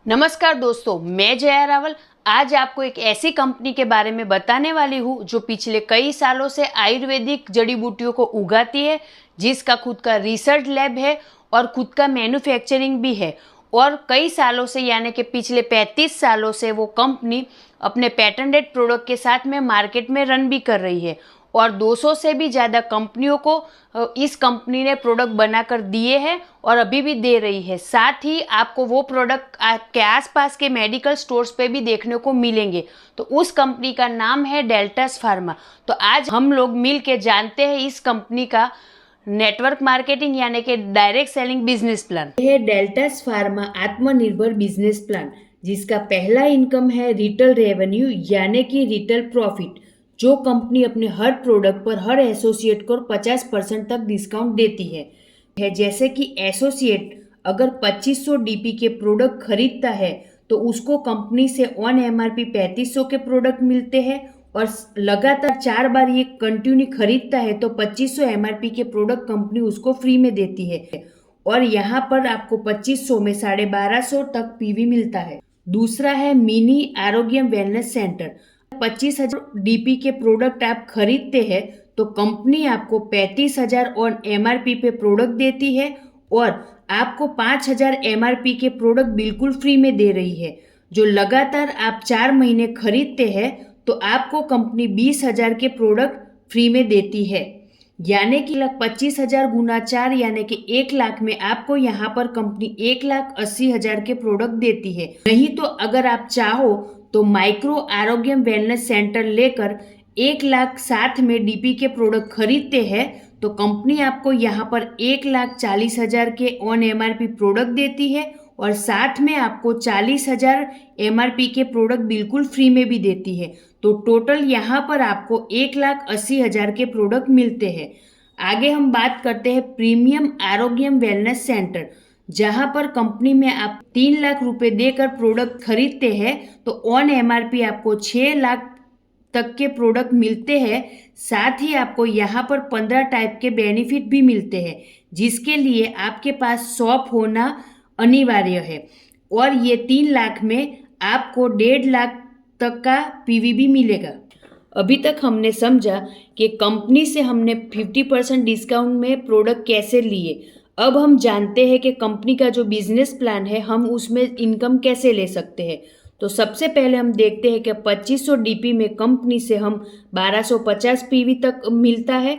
नमस्कार दोस्तों, मैं जया रावल आज आपको एक ऐसी कंपनी के बारे में बताने वाली हूँ जो पिछले कई सालों से आयुर्वेदिक जड़ी बूटियों को उगाती है, जिसका खुद का रिसर्च लैब है और खुद का मैन्युफैक्चरिंग भी है। और कई सालों से यानी कि पिछले 35 सालों से वो कंपनी अपने पेटेंटेड प्रोडक्ट के साथ में मार्केट में रन भी कर रही है और 200 से भी ज़्यादा कंपनियों को इस कंपनी ने प्रोडक्ट बनाकर दिए हैं और अभी भी दे रही है। साथ ही आपको वो प्रोडक्ट आपके आसपास के मेडिकल स्टोर्स पे भी देखने को मिलेंगे। तो उस कंपनी का नाम है डेल्टस फार्मा। तो आज हम लोग मिल के जानते हैं इस कंपनी का नेटवर्क मार्केटिंग यानी कि डायरेक्ट सेलिंग बिजनेस प्लान। यह है डेल्टस फार्मा आत्मनिर्भर बिजनेस प्लान, जिसका पहला इनकम है रिटेल रेवेन्यू यानी कि रिटेल प्रॉफिट, जो कंपनी अपने हर प्रोडक्ट पर हर एसोसिएट को 50% तक डिस्काउंट देती है। जैसे कि एसोसिएट अगर 2500 डीपी के प्रोडक्ट खरीदता है तो उसको कंपनी से ऑन एमआरपी 3500 के प्रोडक्ट मिलते हैं और लगातार 4 बार ये कंटिन्यू खरीदता है तो 2500 एमआरपी के प्रोडक्ट कंपनी उसको फ्री में देती है। और यहाँ पर आपको 2500 में 1250 तक पीवी मिलता है। दूसरा है मिनी आरोग्य वेलनेस सेंटर। 25,000 डीपी के प्रोडक्ट आप खरीदते हैं तो कंपनी आपको 35,000 ऑन एमआरपी पे प्रोडक्ट देती है और आपको 5,000 एमआरपी के प्रोडक्ट बिल्कुल फ्री में दे रही है। जो लगातार आप 4 महीने खरीदते हैं तो आपको कंपनी 20,000 के प्रोडक्ट फ्री में देती है। यानी कि 25,000 गुना 4 यानी कि 1 लाख में आपको यहाँ पर कंपनी 1,80,000 के प्रोडक्ट देती है। नहीं तो अगर आप चाहो तो माइक्रो आरोग्य वेलनेस सेंटर लेकर 1,07,000 में डीपी के प्रोडक्ट खरीदते हैं तो कंपनी आपको यहाँ पर 1,40,000 के ऑन एमआरपी प्रोडक्ट देती है और साथ में आपको 40,000 एमआरपी के प्रोडक्ट बिल्कुल फ्री में भी देती है। तो टोटल यहाँ पर आपको 1,80,000 के प्रोडक्ट मिलते हैं। आगे हम बात करते हैं प्रीमियम आरोग्य वेलनेस सेंटर, जहां पर कंपनी में आप 3 लाख रुपए देकर प्रोडक्ट खरीदते हैं तो ऑन एमआरपी आपको 6 लाख तक के प्रोडक्ट मिलते हैं। साथ ही आपको यहाँ पर 15 टाइप के बेनिफिट भी मिलते हैं, जिसके लिए आपके पास शॉप होना अनिवार्य है। और ये 3 लाख में आपको 1.5 लाख तक का पीवी भी मिलेगा। अभी तक हमने समझा कि कंपनी से हमने 50% डिस्काउंट में प्रोडक्ट कैसे लिए। अब हम जानते हैं कि कंपनी का जो बिजनेस प्लान है हम उसमें इनकम कैसे ले सकते हैं। तो सबसे पहले हम देखते हैं कि 2500 डीपी में कंपनी से हम 1250 पीवी तक मिलता है।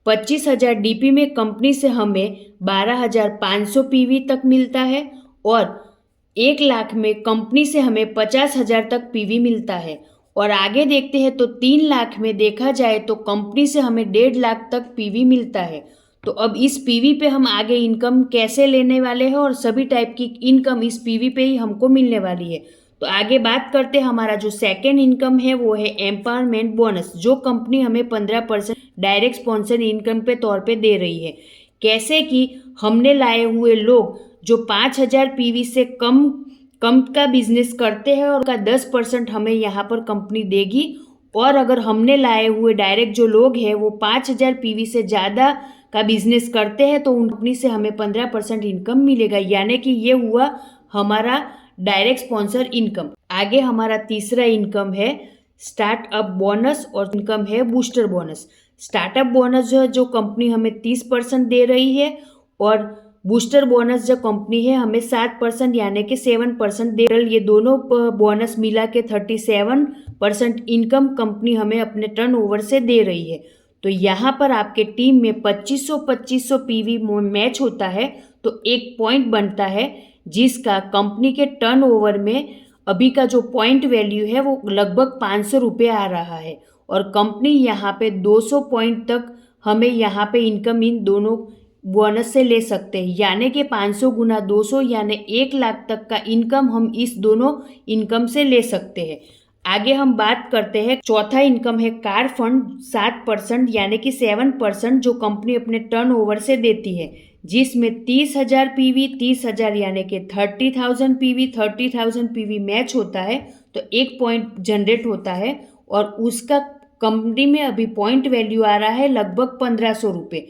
25,000 डीपी में कंपनी से हमें 12,500 पीवी तक मिलता है और 1 लाख में कंपनी से हमें 50,000 तक पीवी मिलता है। और आगे देखते हैं तो 3 लाख में देखा जाए तो कंपनी से हमें 1.5 लाख तक पीवी मिलता है। तो अब इस पीवी पे हम आगे इनकम कैसे लेने वाले हैं और सभी टाइप की इनकम इस पीवी पे ही हमको मिलने वाली है। तो आगे बात करते हैं, हमारा जो सेकेंड इनकम है वो है एम्पावरमेंट बोनस, जो कंपनी हमें 15% डायरेक्ट स्पॉन्सर इनकम पे तौर पे दे रही है। कैसे कि हमने लाए हुए लोग जो 5,000 पीवी से कम का बिजनेस करते हैं और उनका 10% हमें यहाँ पर कंपनी देगी। और अगर हमने लाए हुए डायरेक्ट जो लोग हैं वो 5,000 पीवी से ज़्यादा का बिजनेस करते हैं तो उन कंपनी से हमें 15% इनकम मिलेगा। यानी कि ये हुआ हमारा डायरेक्ट स्पॉन्सर इनकम। आगे हमारा तीसरा इनकम है स्टार्टअप बोनस और इनकम है बूस्टर बोनस। स्टार्टअप बोनस जो कंपनी हमें 30% दे रही है और बूस्टर बोनस जो कंपनी है हमें 7% यानी कि 7% दे रही है। ये दोनों बोनस मिला के 37% इनकम कंपनी हमें अपने टर्नओवर से दे रही है। तो यहाँ पर आपके टीम में 2500 पीवी मैच होता है तो एक पॉइंट बनता है, जिसका कंपनी के टर्नओवर में अभी का जो पॉइंट वैल्यू है वो लगभग 500 रुपये आ रहा है। और कंपनी यहाँ पे 200 पॉइंट तक हमें यहाँ पे इनकम इन दोनों बोनस से ले सकते हैं। यानी कि 500 गुना 200 यानी 1 लाख तक का इनकम हम इस दोनों इनकम से ले सकते हैं। आगे हम बात करते हैं, चौथा इनकम है कार फंड 7% यानी कि 7% जो कंपनी अपने टर्नओवर से देती है, जिसमें 30,000 पीवी 30,000 यानी कि 30,000 पीवी 30,000 पीवी मैच होता है तो एक पॉइंट जनरेट होता है और उसका कंपनी में अभी पॉइंट वैल्यू आ रहा है लगभग 1,500 रुपये।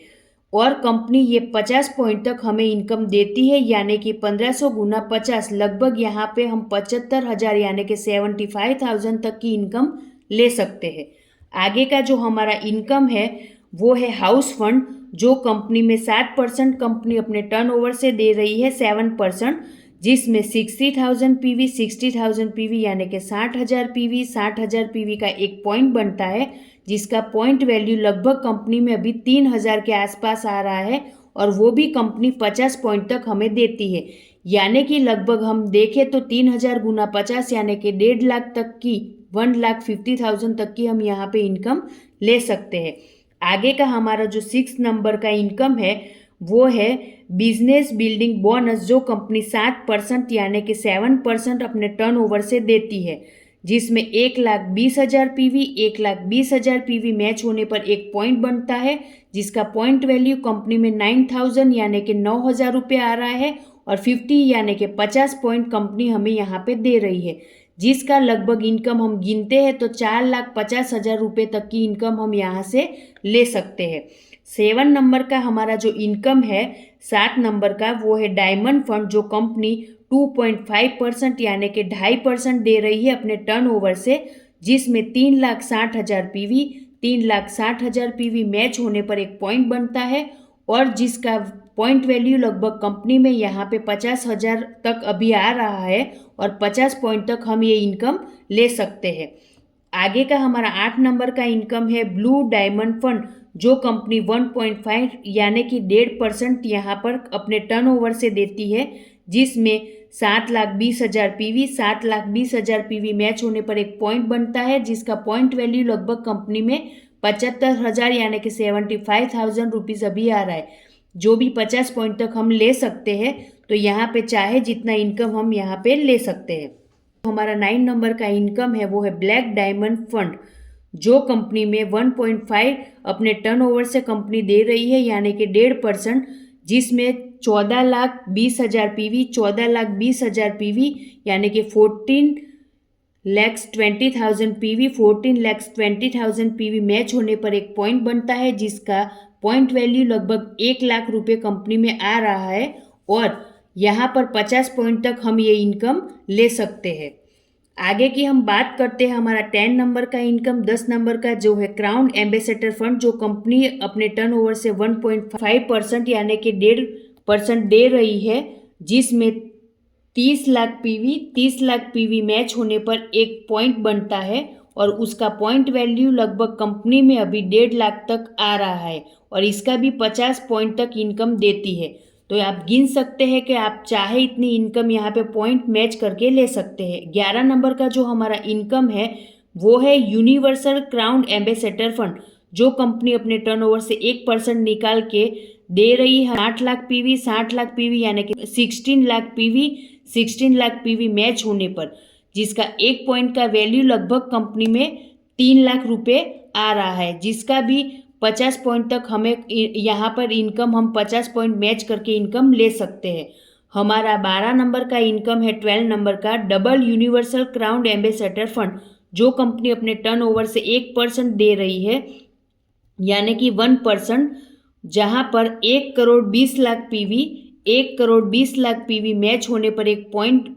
और कंपनी ये 50 पॉइंट तक हमें इनकम देती है, यानी कि 1500 गुना 50 लगभग यहाँ पे हम 75,000 यानी कि 75,000 तक की इनकम ले सकते हैं। आगे का जो हमारा इनकम है वो है हाउस फंड, जो कंपनी में 7% कंपनी अपने टर्नओवर से दे रही है 7%, जिसमें 60,000 पीवी 60,000 पीवी यानी कि 60,000 पीवी 60,000 पीवी का एक पॉइंट बनता है, जिसका पॉइंट वैल्यू लगभग कंपनी में अभी 3,000 के आसपास आ रहा है, और वो भी कंपनी 50 पॉइंट तक हमें देती है, यानी कि लगभग हम देखें तो 3,000 गुना 50 यानी कि 1.5 लाख तक की 1,50,000 तक की हम यहाँ पे इनकम ले सकते हैं। आगे का हमारा जो 6 नंबर का इनकम है वो है बिजनेस बिल्डिंग बोनस, जो कंपनी 7% यानी कि 7% अपने टर्नओवर से देती है, जिसमें 1,20,000 पीवी 1,20,000 पीवी मैच होने पर एक पॉइंट बनता है, जिसका पॉइंट वैल्यू कंपनी में 9,000 यानी कि 9,000 रुपये आ रहा है, और 50 यानी कि 50 पॉइंट कंपनी हमें यहाँ पे दे रही है, जिसका लगभग इनकम हम गिनते हैं तो 4,50,000 रुपये तक की इनकम हम यहाँ से ले सकते हैं। 7 नंबर का हमारा जो इनकम है 7 नंबर का वो है डायमंड फंड, जो कंपनी 2.5% यानी कि 2.5% दे रही है अपने टर्नओवर से, जिसमें 3,60,000 पीवी 3,60,000 पीवी मैच होने पर एक पॉइंट बनता है, और जिसका पॉइंट वैल्यू लगभग कंपनी में यहाँ पे 50,000 तक अभी आ रहा है, और 50 पॉइंट तक हम ये इनकम ले सकते हैं। आगे का हमारा 8 नंबर का इनकम है ब्लू डायमंड फंड, जो कंपनी 1.5 यानी कि 1.5% यहाँ पर अपने टर्नओवर से देती है, जिसमें 7,20,000 पीवी 7,20,000 पीवी मैच होने पर एक पॉइंट बनता है, जिसका पॉइंट वैल्यू लगभग कंपनी में 75,000 यानी कि 75,000 रुपीज़ अभी आ रहा है, जो भी 50 पॉइंट तक हम ले सकते हैं, तो यहाँ पे चाहे जितना इनकम हम यहाँ पे ले सकते हैं। हमारा 9 नंबर का इनकम है वो है ब्लैक डायमंड फंड, जो कंपनी में 1.5 अपने टर्नओवर से कंपनी दे रही है, यानी कि 1.5%, जिसमें 14,20,000 पीवी 14,20,000 पीवी यानी कि 14,20,000 पीवी 14,20,000 पीवी मैच होने पर एक पॉइंट बनता है, जिसका पॉइंट वैल्यू लगभग 1 लाख रुपये कंपनी में आ रहा है, और यहाँ पर 50 पॉइंट तक हम ये इनकम ले सकते हैं। आगे की हम बात करते हैं हमारा 10 नंबर का इनकम। 10 नंबर का जो है क्राउन एम्बेसडर फंड, जो कंपनी अपने टर्नओवर से 1.5% यानी कि 1.5% दे रही है, जिसमें 30 लाख पीवी मैच होने पर एक पॉइंट बनता है, और उसका पॉइंट वैल्यू लगभग कंपनी में अभी 1.5 लाख तक आ रहा है, और इसका भी 50 पॉइंट तक इनकम देती है। तो आप गिन सकते हैं कि आप चाहे इतनी इनकम यहाँ पे पॉइंट मैच करके ले सकते हैं। 11 नंबर का जो हमारा इनकम है वो है यूनिवर्सल क्राउन एम्बेसडर फंड, जो कंपनी अपने टर्नओवर से 1% निकाल के दे रही है 60 लाख पीवी यानी कि 16 लाख पीवी मैच होने पर, जिसका एक पॉइंट का वैल्यू लगभग कंपनी में 3 लाख रुपये आ रहा है, जिसका भी 50 पॉइंट तक हमें यहाँ पर इनकम हम 50 पॉइंट मैच करके इनकम ले सकते हैं। हमारा 12 नंबर का इनकम है 12 नंबर का double universal crown ambassador fund, जो कंपनी अपने टर्नओवर से 1% दे रही है, यानी कि 1%, जहाँ पर 1,20 लाख पीवी मैच होने पर एक पॉइंट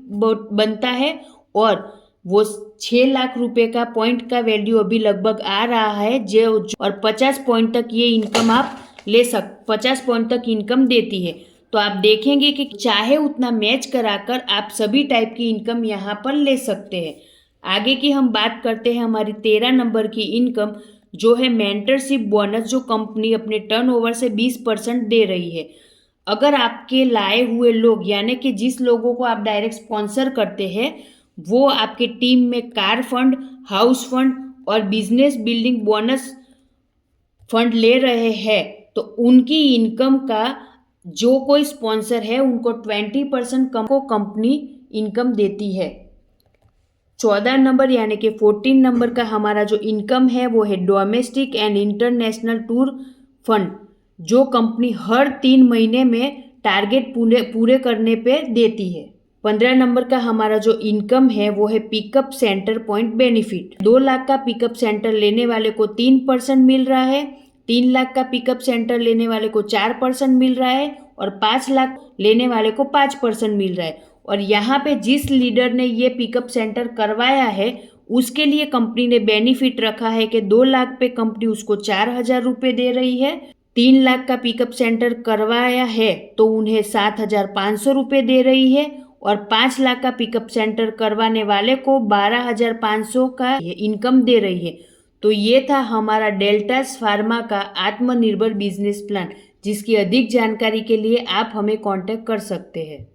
बनता है, और वो 6 लाख रुपए का पॉइंट का वैल्यू अभी लगभग आ रहा है, जो और 50 पॉइंट तक ये इनकम आप ले 50 पॉइंट तक इनकम देती है। तो आप देखेंगे कि चाहे उतना मैच कराकर आप सभी टाइप की इनकम यहाँ पर ले सकते हैं। आगे की हम बात करते हैं हमारी 13 नंबर की इनकम, जो है मेंटरशिप बोनस, जो कंपनी अपने टर्नओवर से 20% दे रही है। अगर आपके लाए हुए लोग यानी कि जिस लोगों को आप डायरेक्ट स्पॉन्सर करते हैं वो आपके टीम में कार फंड, हाउस फंड और बिजनेस बिल्डिंग बोनस फंड ले रहे हैं, तो उनकी इनकम का जो कोई स्पॉन्सर है उनको 20% कम को कंपनी इनकम देती है। 14 नंबर यानी कि 14 नंबर का हमारा जो इनकम है वो है domestic and international tour fund, जो कंपनी हर 3 महीने में टारगेट पूरे करने पे देती है। 15 नंबर का हमारा जो इनकम है वो है pickup centre point benefit. 2 lakh का पिकअप सेंटर लेने वाले को 3% मिल रहा है, 3 लाख का पिकअप सेंटर लेने वाले को 4% मिल रहा है और 5 लाख लेने वाले को 5% मिल रहा है। और यहाँ पे जिस लीडर ने ये पिकअप सेंटर करवाया है उसके लिए कंपनी ने बेनिफिट रखा है कि 2 लाख पे कंपनी उसको 4,000 रुपये दे रही है। 3 लाख का पिकअप सेंटर करवाया है तो उन्हें 7,500 रुपये दे रही है और 5 लाख का पिकअप सेंटर करवाने वाले को 12,500 का इनकम दे रही है। तो ये था हमारा डेल्टास फार्मा का आत्मनिर्भर बिजनेस प्लान, जिसकी अधिक जानकारी के लिए आप हमें कांटेक्ट कर सकते हैं।